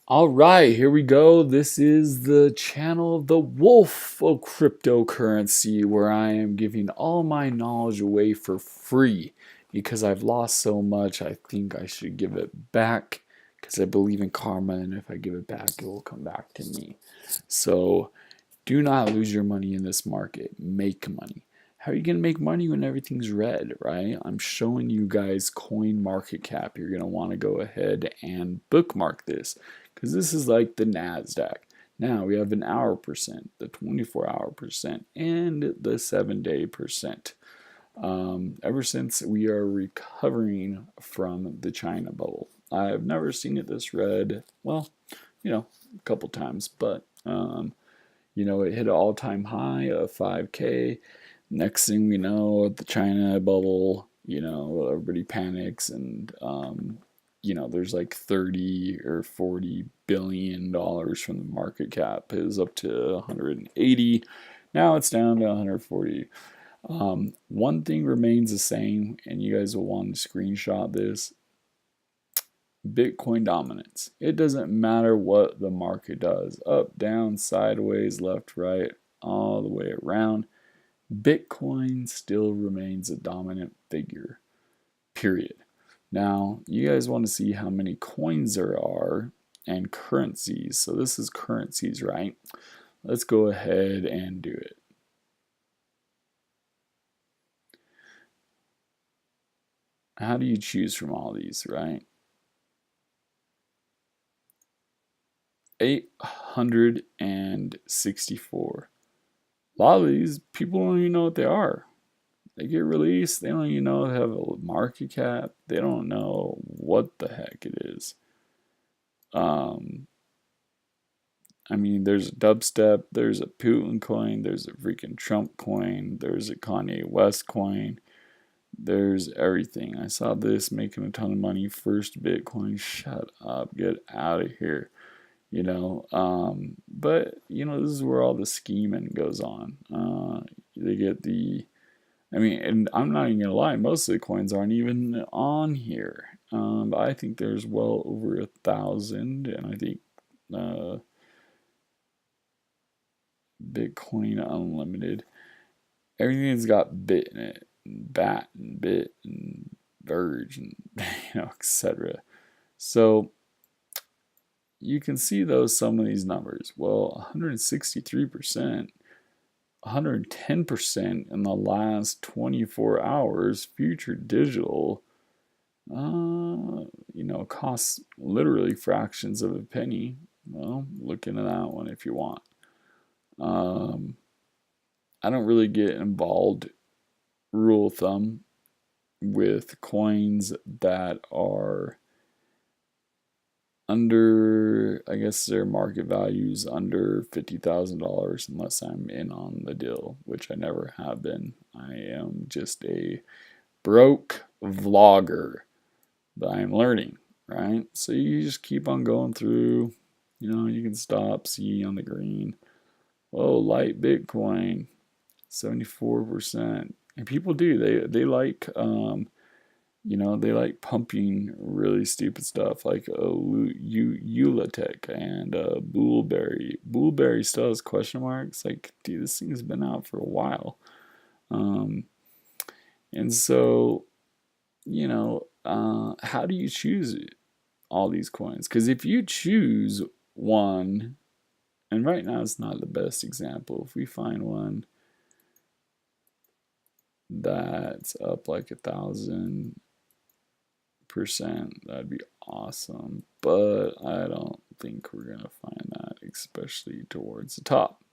All right, here we go. This is the channel of the Wolf of Cryptocurrency, where I am giving all my knowledge away for free because I've lost so much. I think I should give it back because I believe in karma, and if I give it back, it will come back to me. So do not lose your money in this market. Make money. How are you going to make money when everything's red, right? I'm showing you guys coin market cap. You're going to want to go ahead and bookmark this because this is like the NASDAQ. Now we have an hour percent, the 24-hour percent, and the 7-day percent. Ever since we are recovering from the China bubble. I've never seen it this red. Well, a couple times, but it hit an all-time high of 5K. Next thing we know, the China bubble, everybody panics and, there's like 30 or 40 billion dollars from the market cap is up to 180. Now it's down to 140. One thing remains the same, and you guys will want to screenshot this. Bitcoin dominance. It doesn't matter what the market does, up, down, sideways, left, right, all the way around. Bitcoin still remains a dominant figure, period. Now, you guys want to see how many coins there are and currencies. So this is currencies, right? Let's go ahead and do it. How do you choose from all these, right? 864. A lot of these people don't even know what they are. They get released, they don't even know they have a market cap. They don't know what the heck it is. There's a dubstep, there's a Putin coin, there's a freaking Trump coin, there's a Kanye West coin, there's everything. I saw this making a ton of money. First Bitcoin, shut up, get out of here. But this is where all the scheming goes on. They get and I'm not even gonna lie, most of the coins aren't even on here. But I think there's well over 1,000, and I think Bitcoin Unlimited, everything's got bit in it, and bat and bit and verge and etc. So you can see some of these numbers. Well, 163%, 110% in the last 24 hours. Future digital, costs literally fractions of a penny. Well, look into that one if you want. I don't really get involved, rule of thumb, with coins that are under, I guess their market values under $50,000 unless I'm in on the deal, which I never have been. I am just a broke vlogger, but I'm learning, right? So you just keep on going through, you can stop, see on the green. Oh, light Bitcoin, 74%. And people do, they like, they like pumping really stupid stuff like Eulatech and Bullberry. Bullberry still has question marks. Like, dude, this thing's been out for a while. And so, how do you choose all these coins? Because if you choose one, and right now it's not the best example. If we find one that's up like 1,000%, that'd be awesome, but I don't think we're gonna find that, especially towards the top.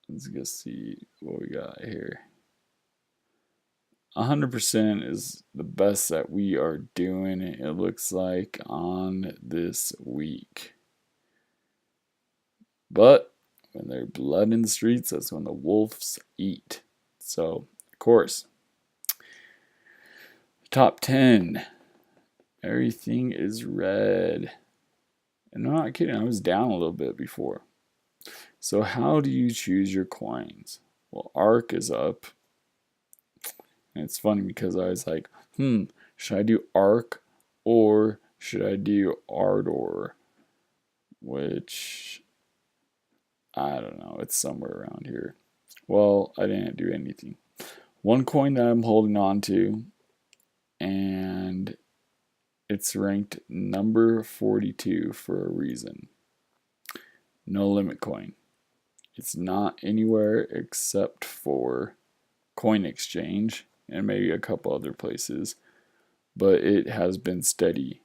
Let's go see what we got here. 100% is the best that we are doing, it looks like, on this week. But when there's blood in the streets, that's when the wolves eat. So, of course, top 10, everything is red. And I'm not kidding, I was down a little bit before. So how do you choose your coins? Well, ARK is up. And it's funny because I was like, should I do ARK or Should I do Ardor, which I don't know, it's somewhere around here. Well, I didn't do anything. One coin that I'm holding on to, and it's ranked number 42 for a reason. No limit coin. It's not anywhere except for Coin Exchange and maybe a couple other places, but it has been steady.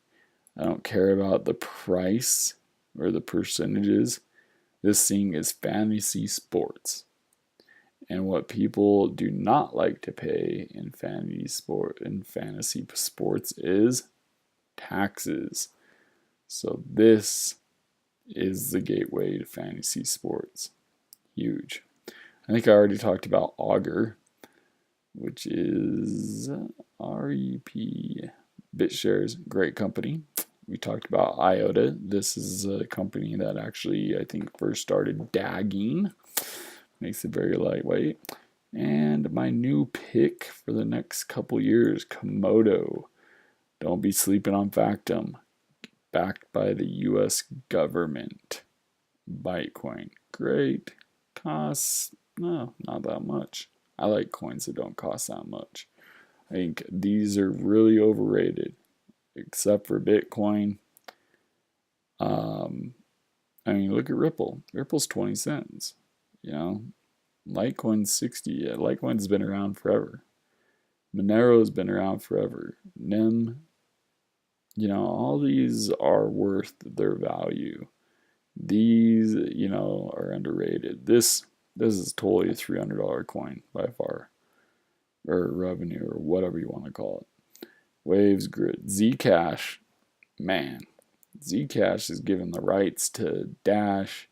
I don't care about the price or the percentages. This thing is fantasy sports. And what people do not like to pay in fantasy sports is taxes. So this is the gateway to fantasy sports. Huge. I think I already talked about Augur, which is REP BitShares, great company. We talked about IOTA. This is a company that actually I think first started dagging. Makes it very lightweight. And my new pick for the next couple years, Komodo. Don't be sleeping on Factum. Backed by the US government. Bytecoin. Great. Costs, no, not that much. I like coins that don't cost that much. I think these are really overrated, except for Bitcoin. I mean, look at Ripple. Ripple's 20 cents. You know, Litecoin's 60. Yeah, Litecoin's been around forever. Monero's been around forever. NIM, you know, all these are worth their value. These, you know, are underrated. This is totally a $300 coin by far, or revenue, or whatever you want to call it. Waves, Grid, Zcash, man, Zcash is given the rights to Dash.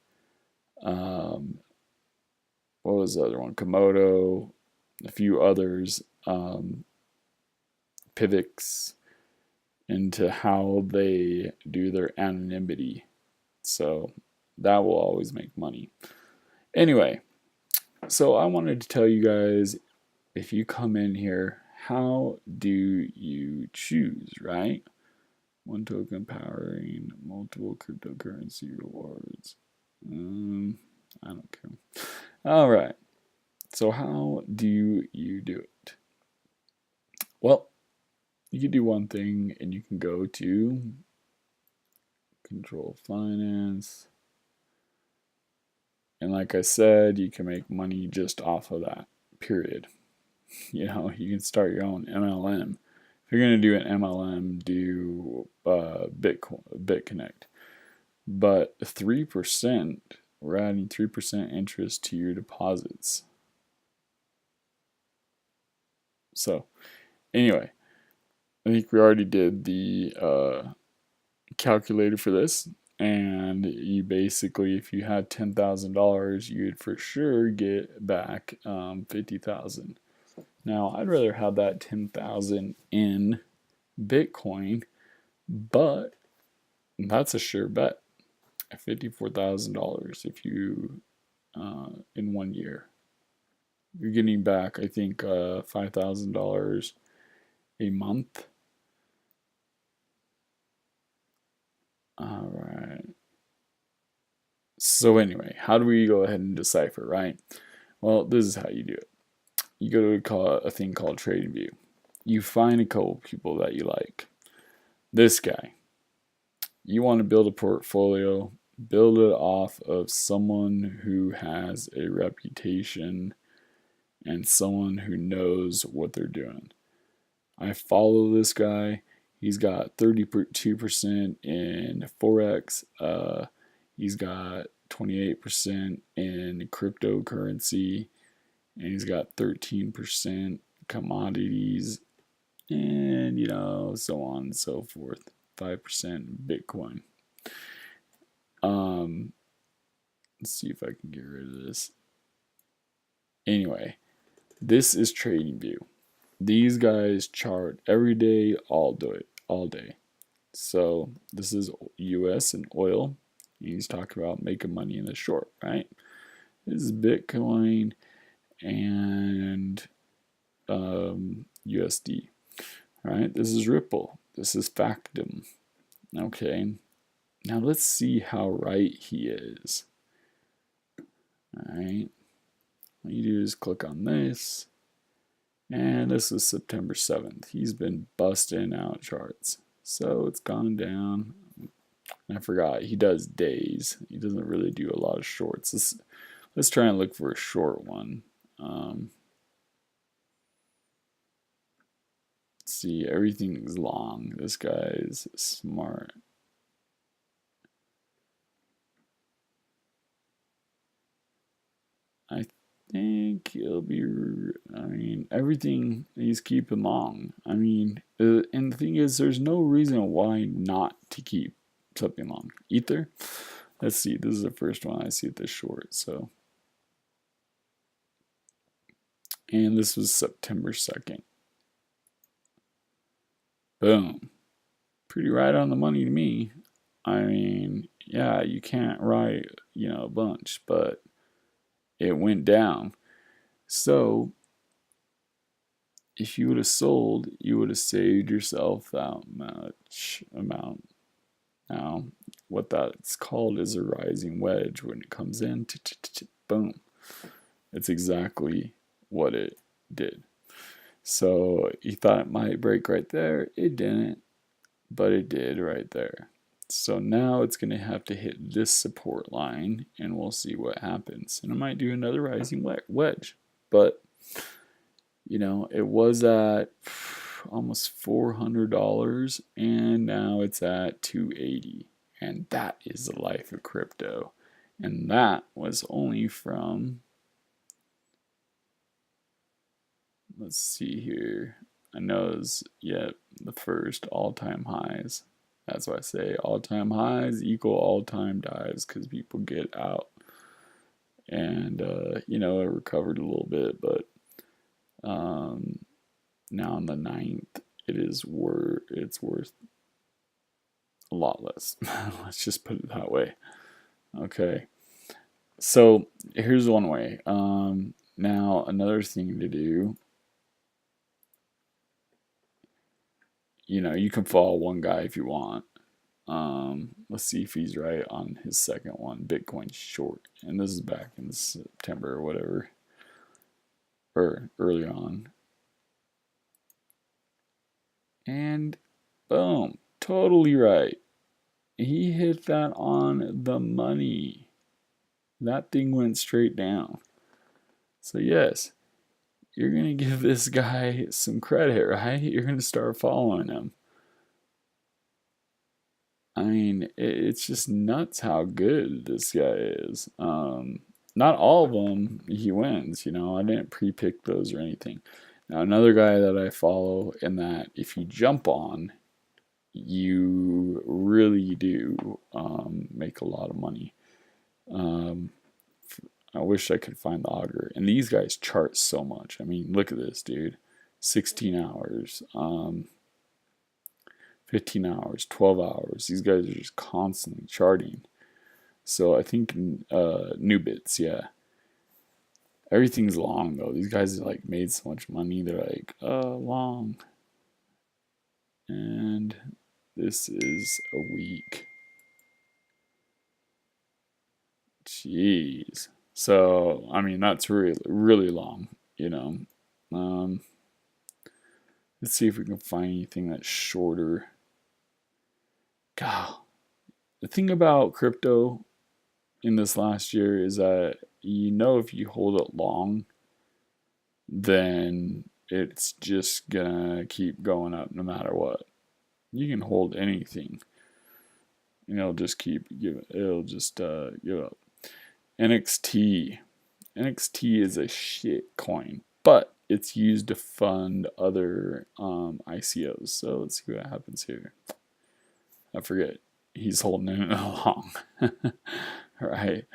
What was the other one? Komodo, a few others. Pivx into how they do their anonymity. So that will always make money. Anyway, so I wanted to tell you guys, if you come in here, how do you choose, right? One token powering multiple cryptocurrency rewards. I don't care. All right. So how do you do it? Well, you can do one thing, and you can go to Control Finance. And like I said, you can make money just off of that, period. You know, you can start your own MLM. If you're going to do an MLM, do BitConnect. But 3%, we're adding 3% interest to your deposits. So, anyway, I think we already did the calculator for this. And you basically, if you had $10,000, you'd for sure get back $50,000. Now, I'd rather have that $10,000 in Bitcoin, but that's a sure bet. $54,000 if you in 1 year. You're getting back, I think, $5,000 a month. All right. So anyway, how do we go ahead and decipher, right? Well, this is how you do it. You go to a thing called TradingView. You find a couple people that you like. This guy. You want to build a portfolio, build it off of someone who has a reputation and someone who knows what they're doing. I follow this guy. He's got 32% in Forex. He's got 28% in cryptocurrency. And he's got 13% commodities. And, you know, so on and so forth. 5% Bitcoin. Let's see if I can get rid of this. Anyway, this is TradingView. These guys chart every day, all day. So this is US and oil. He's talking about making money in the short, right? This is Bitcoin and USD, right? This is Ripple. This is Factum. Okay, now let's see how right he is. Alright, what you do is click on this, and this is September 7th. He's been busting out charts. So it's gone down. I forgot, he does days. He doesn't really do a lot of shorts. Let's try and look for a short one. Let's see, everything's long. This guy's smart. I think it'll be, I mean, everything he's keeping long. I mean, and the thing is, there's no reason why not to keep something long. Ether, let's see, this is the first one I see at this short, so. And this was September 2nd. Boom. Pretty right on the money to me. I mean, yeah, you can't write, a bunch, but it went down. So if you would have sold, you would have saved yourself that much amount. Now, what that's called is a rising wedge. When it comes in, boom. It's exactly what it did. So you thought it might break right there. It didn't, but it did right there. So now it's going to have to hit this support line, and we'll see what happens. And it might do another rising wedge, but it was at almost $400, and now it's at $280, and that is the life of crypto. And that was only from, let's see here, I know it's the first all-time highs. That's why I say all-time highs equal all-time dives, because people get out. And it recovered a little bit, but now on the 9th, it's worth a lot less. Let's just put it that way. Okay, so here's one way. Now another thing to do, you can follow one guy if you want. Let's see if he's right on his second one, Bitcoin short, and this is back in September or whatever, or early on. And boom, totally right. He hit that on the money. That thing went straight down. So yes, you're going to give this guy some credit, right? You're going to start following him. I mean, it's just nuts how good this guy is. Not all of them he wins, I didn't pre-pick those or anything. Now, another guy that I follow, and that if you jump on, you really do make a lot of money. I wish I could find the auger. And these guys chart so much. I mean, look at this, dude. 16 hours, 15 hours, 12 hours. These guys are just constantly charting. So I think new bits, yeah. Everything's long though. These guys like made so much money. They're like, long. And this is a week. Jeez. So I mean that's really really long. Let's see if we can find anything that's shorter. God, the thing about crypto in this last year is that if you hold it long, then it's just gonna keep going up no matter what. You can hold anything, and it'll just keep giving. It'll just give up. NXT is a shit coin, but it's used to fund other ICOs. So let's see what happens here. I forget. He's holding it along. Right.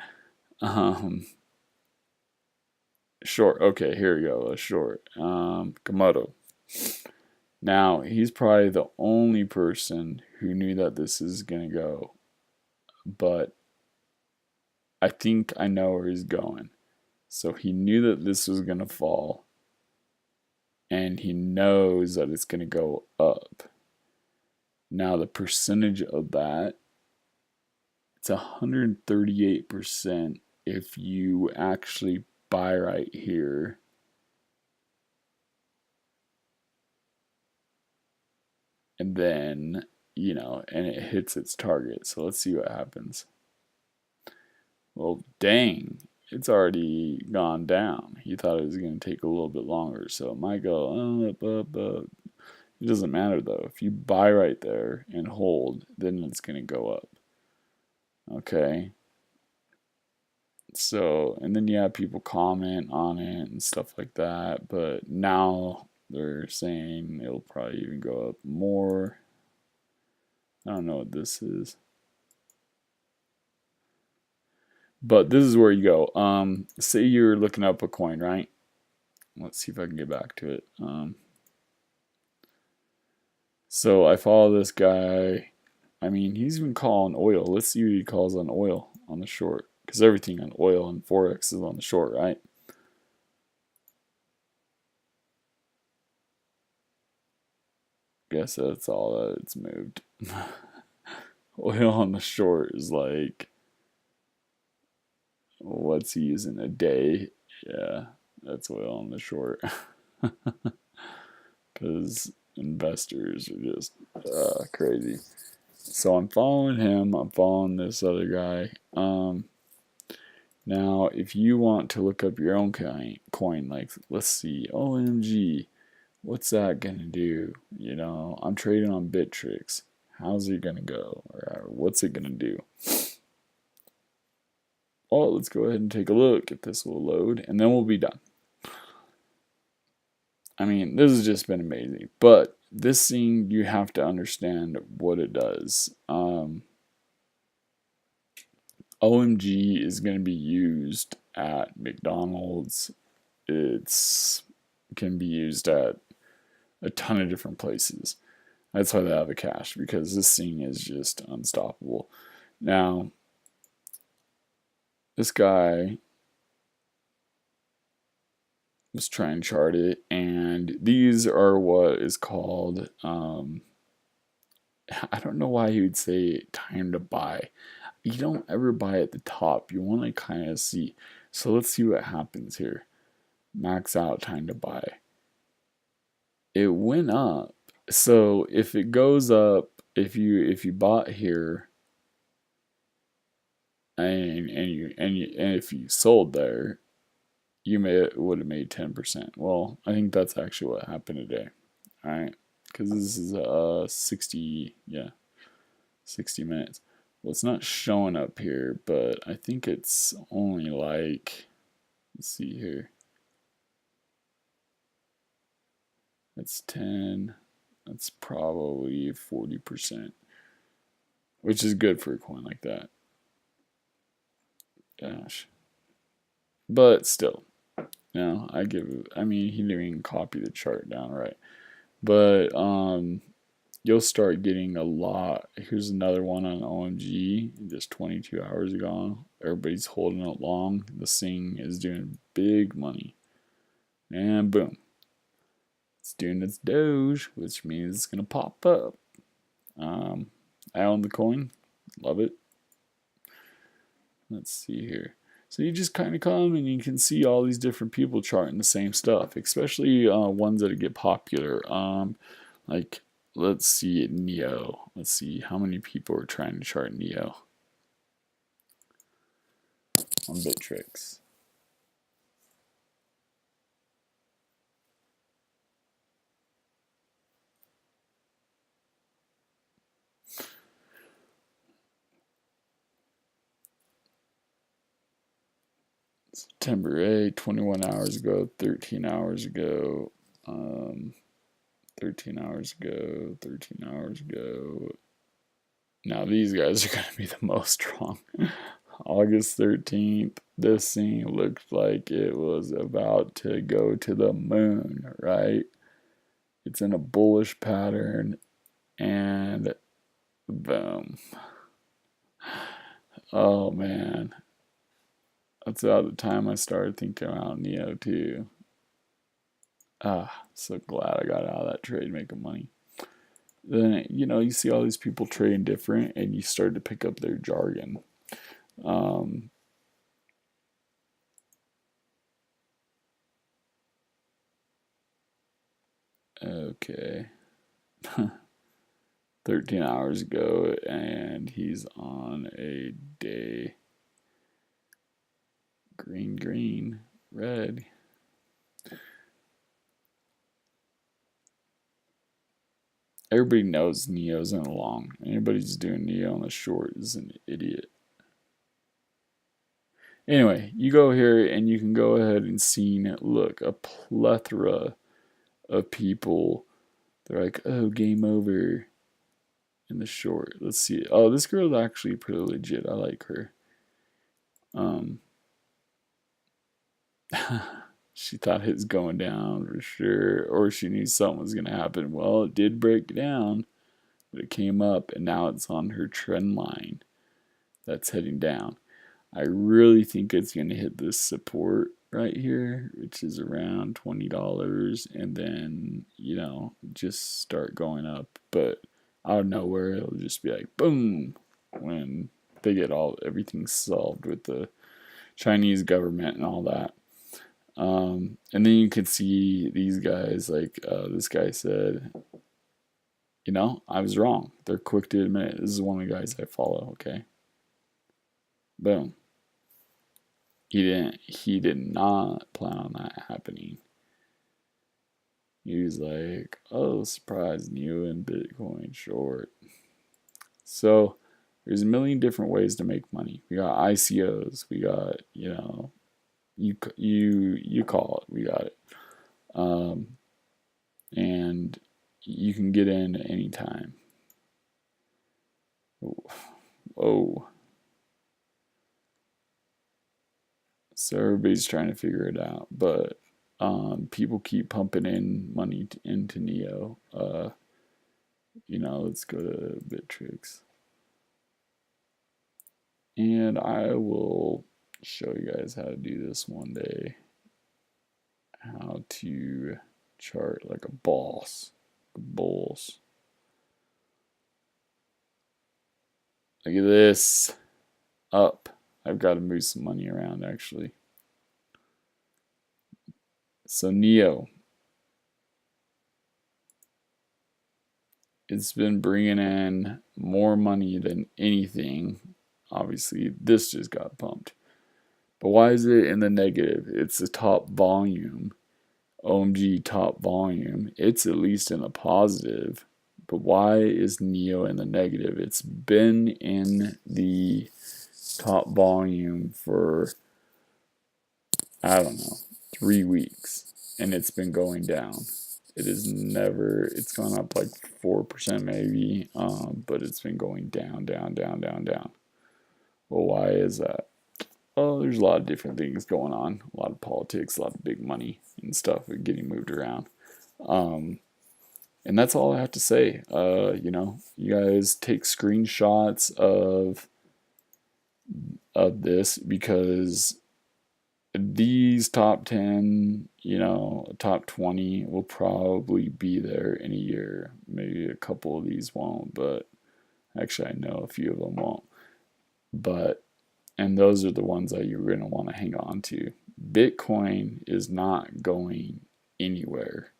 Short. Okay, here we go. A short. Komodo. Now, he's probably the only person who knew that this is going to go. But I think I know where he's going. So he knew that this was going to fall. And he knows that it's going to go up. Now the percentage of that, it's 138% if you actually buy right here. And then, and it hits its target. So let's see what happens. Well, dang, it's already gone down. He thought it was going to take a little bit longer, so it might go up, up, up. It doesn't matter though. If you buy right there and hold, then it's going to go up. Okay. So, and then you have people comment on it and stuff like that, but now they're saying it'll probably even go up more. I don't know what this is. But this is where you go. Say you're looking up a coin, right? Let's see if I can get back to it. So I follow this guy. I mean, he's been calling oil. Let's see what he calls on oil on the short. Because everything on oil and Forex is on the short, right? Guess that's all that it's moved. Oil on the short is like, what's he using? A day? Yeah, that's oil on the short. Because investors are just crazy. So I'm following him. I'm following this other guy. Now, if you want to look up your own coin, like let's see, OMG, what's that gonna do? I'm trading on Bittrex. How's it gonna go? Or what's it gonna do? Oh, let's go ahead and take a look if this will load, and then we'll be done. I mean, this has just been amazing. But this thing, you have to understand what it does. OMG is going to be used at McDonald's. It can be used at a ton of different places. That's why they have a cache, because this thing is just unstoppable. Now, this guy was trying to chart it, and these are what is called, I don't know why he would say time to buy. You don't ever buy at the top. You want to kind of see. So let's see what happens here. Max out, time to buy. It went up. So if it goes up, if you bought here and if you sold there, you would have made 10%. Well, I think that's actually what happened today. All right, because this is 60 minutes. Well, it's not showing up here, but I think it's only like, let's see here. That's 10. That's probably 40%, which is good for a coin like that. Gosh. But still, I mean, he didn't even copy the chart down right. But you'll start getting a lot. Here's another one on OMG, just 22 hours ago. Everybody's holding it long. This thing is doing big money. And boom. It's doing its doge, which means it's going to pop up. I own the coin. Love it. Let's see here. So you just kind of come and you can see all these different people charting the same stuff, especially ones that get popular. Like, let's see Neo. Let's see how many people are trying to chart Neo on Bittrex. September 8, 21 hours ago, 13 hours ago, 13 hours ago, 13 hours ago. Now these guys are going to be the most wrong. August 13th, this thing looked like it was about to go to the moon, right? It's in a bullish pattern, and boom. Oh man. That's about the time I started thinking about Neo too. So glad I got out of that trade making money. then you see all these people trading different, and you start to pick up their jargon. Okay. 13 hours ago, and he's on a day. Green, green, red. Everybody knows Neo's in a long. Anybody who's doing Neo on the short is an idiot. Anyway, you go here and you can go ahead and see, look, a plethora of people. They're like, oh, game over in the short. Let's see. Oh, this girl's actually pretty legit. I like her. She thought it was going down for sure, or she knew something was going to happen. Well, it did break down, but it came up, and now it's on her trend line that's heading down. I really think it's going to hit this support right here, which is around $20, and then, just start going up. But out of nowhere, it'll just be like, boom, when they get everything solved with the Chinese government and all that. And then you can see these guys, like this guy said, I was wrong. They're quick to admit it. This is one of the guys I follow, okay? Boom. He did not plan on that happening. He was like, oh, surprise, Neo and Bitcoin short. So there's a million different ways to make money. We got ICOs, we got, you call it, we got it. And you can get in at any time. Whoa. So everybody's trying to figure it out, but people keep pumping in money into Neo. Let's go to Bitrix. And I will show you guys how to do this one day. How to chart like a boss. Bulls. Look at this. Up. I've got to move some money around actually. So Neo. It's been bringing in more money than anything. Obviously, this just got pumped. But why is it in the negative? It's the top volume. OMG top volume. It's at least in the positive. But why is Neo in the negative? It's been in the top volume for, I don't know, 3 weeks. And it's been going down. It is never, it's gone up like 4% maybe, but it's been going down, down, down, down, down. Well, why is that? Oh, there's a lot of different things going on. A lot of politics, a lot of big money and stuff getting moved around. And that's all I have to say. You guys take screenshots of this because these top 10, top 20 will probably be there in a year. Maybe a couple of these won't, but actually I know a few of them won't. And those are the ones that you're going to want to hang on to. Bitcoin is not going anywhere,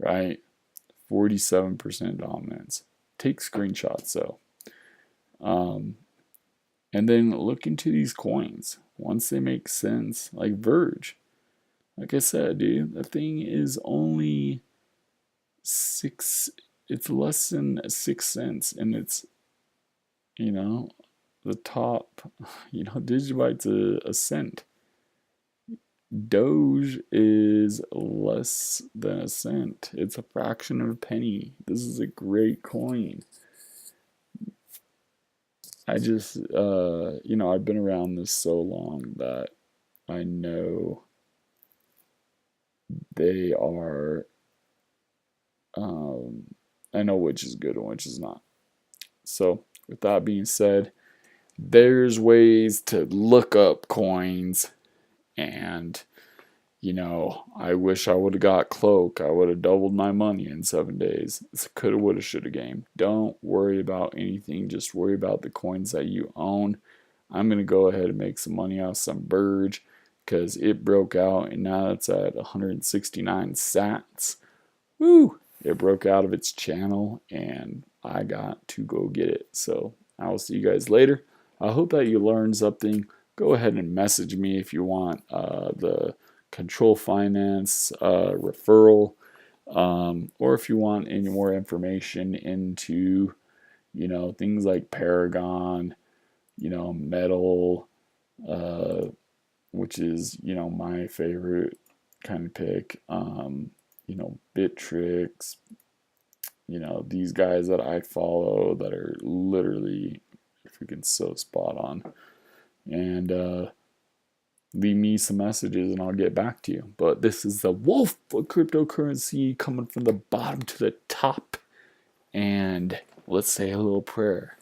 right? 47% dominance. Take screenshots though. And then look into these coins once they make sense, like Verge. Like I said, dude, the thing is only it's less than 6 cents, and it's, the top, Digibyte's a cent. Doge is less than a cent. It's a fraction of a penny. This is a great coin. I just, I've been around this so long that I know they are, I know which is good and which is not. So, with that being said, there's ways to look up coins and, I wish I would have got Cloak. I would have doubled my money in 7 days. It's a coulda, woulda, shoulda game. Don't worry about anything. Just worry about the coins that you own. I'm going to go ahead and make some money off some Burge because it broke out and now it's at 169 sats. Woo! It broke out of its channel and I got to go get it. So I will see you guys later. I hope that you learned something. Go ahead and message me if you want the control finance referral, or if you want any more information into things like Paragon, Metal, which is my favorite kind of pick, Bittrex, these guys that I follow that are literally freaking so spot on. And leave me some messages and I'll get back to you. But this is the wolf of cryptocurrency coming from the bottom to the top. And let's say a little prayer.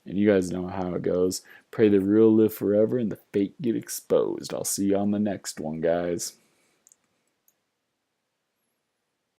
And you guys know how it goes. Pray the real live forever and the fake get exposed. I'll see you on the next one, guys.